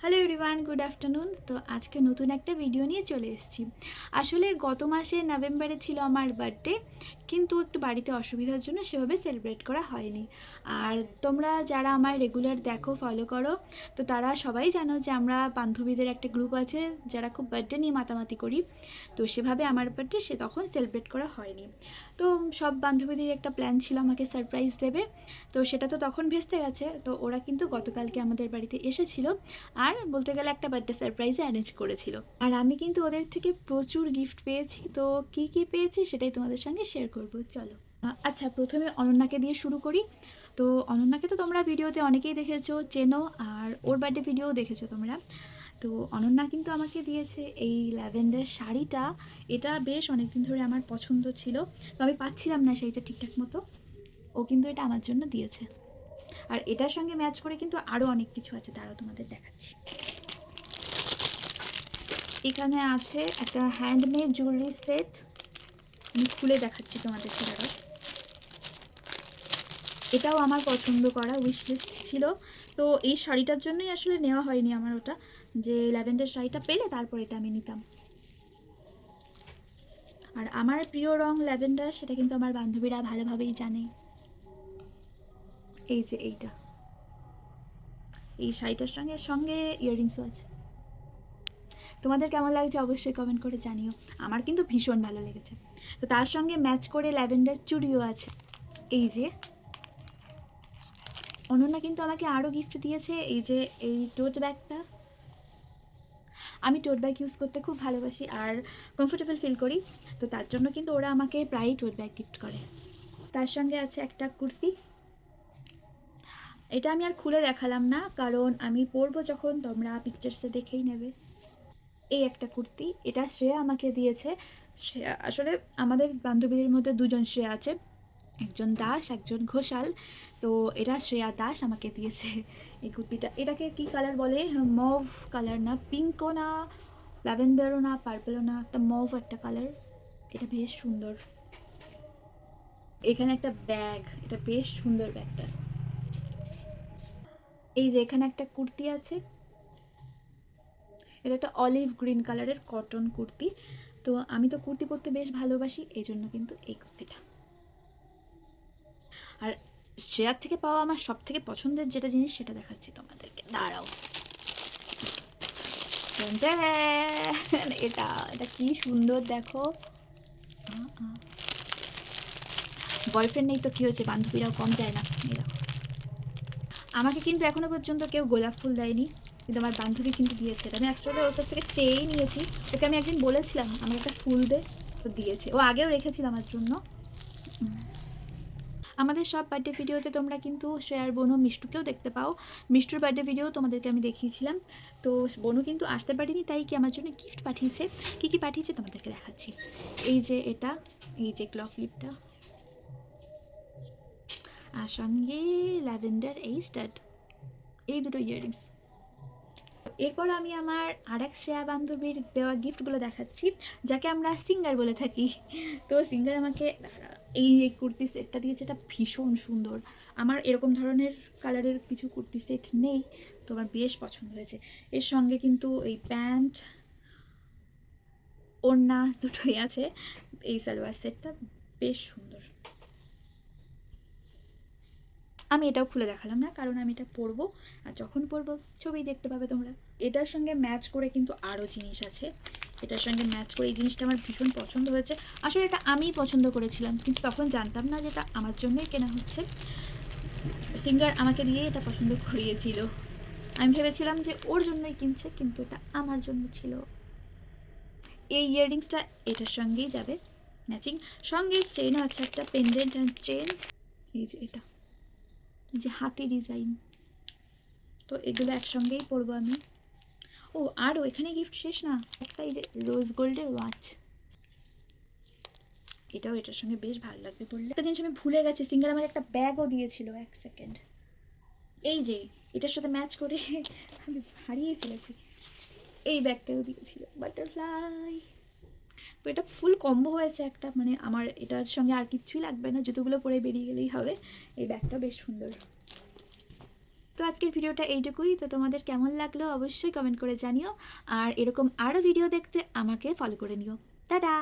Hello everyone, good afternoon. তো আজকে নতুন একটা ভিডিও নিয়ে চলে এসেছি। আসলে গত মাসে নভেম্বরে ছিল আমার বার্থডে, কিন্তু একটু বাড়িতে অসুবিধার জন্য সেভাবে সেলিব্রেট করা হয়নি। আর তোমরা যারা আমার রেগুলার দেখো, ফলো করো, তো তারা সবাই জানো যে আমরা বান্ধবীদের একটা গ্রুপ আছে যারা খুব বার্থডে নিয়ে মাতামাতি করি। তো সেভাবে আমার বার্থডে তখন সেলিব্রেট করা হয়নি। তো সব বান্ধবীদের একটা প্ল্যান ছিল আমাকে সারপ্রাইজ দেবে, তো সেটা তো তখন ভেস্তে গেছে। তো ওরা কিন্তু গতকালকে আমাদের বাড়িতে এসেছিলো আর বলতে গেলে একটা বার্থডে সারপ্রাইজ অ্যারেঞ্জ করেছিল। আর আমি কিন্তু ওদের থেকে প্রচুর গিফট পেয়েছি। তো কি কি পেয়েছি সেটাই তোমাদের সঙ্গে শেয়ার করব, চলো। আচ্ছা, প্রথমে অনন্যাকে দিয়ে শুরু করি। তো অনন্যাকে তো তোমরা ভিডিওতে অনেকেই দেখেছো, চেনো, আর ওর বার্থডে ভিডিও দেখেছো তোমরা। তো অনন্যা কিন্তু আমাকে দিয়েছে এই ল্যাভেন্ডার শাড়িটা। এটা বেশ অনেকদিন ধরে আমার পছন্দ ছিল, তো আমি পাচ্ছিলাম না শাড়িটা ঠিকঠাক মতো। ও কিন্তু এটা আমার জন্য দিয়েছে। আর এটার সঙ্গে ম্যাচ করে কিন্তু আরও অনেক কিছু আছে, তারাও তোমাদের দেখাচ্ছি। এখানে আছে একটা হ্যান্ডমেড জুয়েলারি সেট, আমি খুলে দেখাচ্ছি তোমাদের দাঁড়াও। এটাও আমার পছন্দ করা উইশ লিস্ট ছিল। তো এই শাড়িটার জন্যই আসলে নেওয়া হয়নি আমার ওটা, যে ল্যাভেন্ডার শাড়িটা পেলে তারপর এটা আমি নিতাম। আর আমার প্রিয় রং ল্যাভেন্ডার, সেটা কিন্তু আমার বান্ধবীরা ভালোভাবেই জানে। এই যে এইটা, এই শাড়িটার সঙ্গে সঙ্গে ইয়াররিংসও আছে। তোমাদের কেমন লাগছে অবশ্যই কমেন্ট করে জানিও। আমার কিন্তু ভীষণ ভালো লেগেছে। তো তার সঙ্গে ম্যাচ করে ল্যাভেন্ডার চুড়িও আছে। এই যে অনন্যা কিন্তু আমাকে আরও গিফট দিয়েছে, এই যে এই টোট ব্যাগটা। আমি টোট ব্যাগ ইউজ করতে খুব ভালোবাসি আর কমফোর্টেবল ফিল করি, তো তার জন্য কিন্তু ওরা আমাকে প্রায়ই টোট ব্যাগ গিফট করে। তার সঙ্গে আছে একটা কুর্তি। এটা আমি আর খুলে দেখালাম না, কারণ আমি পরবো যখন তোমরা পিকচার্সে দেখেই নেবে। এই একটা কুর্তি, এটা শ্রেয়া আমাকে দিয়েছে। শ্রেয়া আসলে আমাদের বান্ধবীদের মধ্যে দুজন শ্রেয়া আছে, একজন দাস একজন ঘোষাল। তো এটা শ্রেয়া দাস আমাকে দিয়েছে এই কুর্তিটা। এটাকে কি কালার বলে, মভ কালার না, পিঙ্কও না, ল্যাভেন্ডারও না, পার্পলও না, একটা মভ একটা কালার। এটা বেশ সুন্দর। এখানে একটা ব্যাগ, এটা বেশ সুন্দর ব্যাগটা। এই যে এখানে একটা কুর্তি আছে, এটা একটা অলিভ গ্রিন কালারের কটন কুর্তি। তো আমি তো কুর্তি পরতে বেশ ভালোবাসি, এই জন্য কিন্তু এই কুর্তিটা। আর শ্রেয়ার থেকে পাওয়া আমার সব থেকে পছন্দের যেটা জিনিস সেটা দেখাচ্ছি তোমাদেরকে, দাঁড়াও। এটা এটা কি সুন্দর দেখো। বয়ফ্রেন্ড নেই তো কি হয়েছে, বান্ধবীরাও কম যায় না। এই দেখো, আমাকে কিন্তু এখনো পর্যন্ত কেউ গোলাপ ফুল দেয়নি, কিন্তু আমার বান্ধবী কিন্তু দিয়েছে। আমি অ্যাকচুয়ালি ওর কাছ থেকে চেয়েই নিয়েছি। ওকে আমি একদিন বলেছিলাম আমার একটা ফুল দে, তো দিয়েছে। ও আগেও রেখেছিল আমার জন্য। আমাদের সব বার্থডে ভিডিওতে তোমরা কিন্তু শ্রেয়ার বোনু মিষ্টুকেও দেখতে পাও। মিষ্টুর বার্থডে ভিডিও তোমাদেরকে আমি দেখিয়েছিলাম। তো বোনু কিন্তু আসতে পারিনি, তাই কি আমার জন্য গিফট পাঠিয়েছে। কী কী পাঠিয়েছে তোমাদেরকে দেখাচ্ছি। এই যে এটা, এই যে ক্লক ক্লিপটা, আর সঙ্গে ল্যাভেন্ডার এই স্টাড, এই দুটো ইয়াররিংস। এরপর আমি আমার আরেক শ্রেয়া বান্ধবীর দেওয়া গিফটগুলো দেখাচ্ছি, যাকে আমরা সিঙ্গার বলে থাকি। তো সিঙ্গার আমাকে এই কুর্তি সেটটা দিয়েছে, এটা ভীষণ সুন্দর। আমার এরকম ধরনের কালারের কিছু কুর্তি সেট নেই, তো আমার বেশ পছন্দ হয়েছে। এর সঙ্গে কিন্তু এই প্যান্ট ওড়না দুটোই আছে। এই সালোয়ার সেটটা বেশ সুন্দর। আমি এটাও খুলে দেখালাম না, কারণ আমি এটা পরবো, আর যখন পরবো ছবি দেখতে পাবে তোমরা। এটার সঙ্গে ম্যাচ করে কিন্তু আরও জিনিস আছে। এটার সঙ্গে ম্যাচ করে এই জিনিসটা আমার ভীষণ পছন্দ হয়েছে। আসলে এটা আমিই পছন্দ করেছিলাম, কিন্তু তখন জানতাম না যে এটা আমার জন্যই কেনা হচ্ছে। সিঙ্গার আমাকে দিয়ে এটা পছন্দ করিয়েছিল। আমি ভেবেছিলাম যে ওর জন্যই কিনছে, কিন্তু এটা আমার জন্য ছিল। এই ইয়াররিংসটা এটার সঙ্গেই যাবে ম্যাচিং। সঙ্গে চেনও আছে, একটা পেন্ডেন্ট অ্যান্ড চেন। এই যে এটা, যে হাতি ডিজাইন, তো এগুলো একসঙ্গেই পরবো আমি। ও আরও এখানে গিফট শেষ না, একটা এই যে রোজ গোল্ডের ওয়াচ, এটাও এটার সঙ্গে বেশ ভালো লাগবে পরলে। একটা জিনিস আমি ভুলে গেছি, সিঙ্গার আমাকে একটা ব্যাগও দিয়েছিল, এক সেকেন্ড। এই যে এটার সাথে ম্যাচ করে আমি হারিয়ে ফেলেছি, এই ব্যাগটাও দিয়েছিল, বাটারফ্লাই। তো এটা ফুল কম্বো হয়েছে একটা, মানে আমার এটার সঙ্গে আর কিচ্ছুই লাগবে না, জুতোগুলো পরে বেরিয়ে গেলেই হবে। এই ব্যাগটা বেশ সুন্দর। তো আজকের ভিডিওটা এইটুকুই। তো তোমাদের কেমন লাগলো অবশ্যই কমেন্ট করে জানিও, আর এরকম আরও ভিডিও দেখতে আমাকে ফলো করে নিও। টাটা।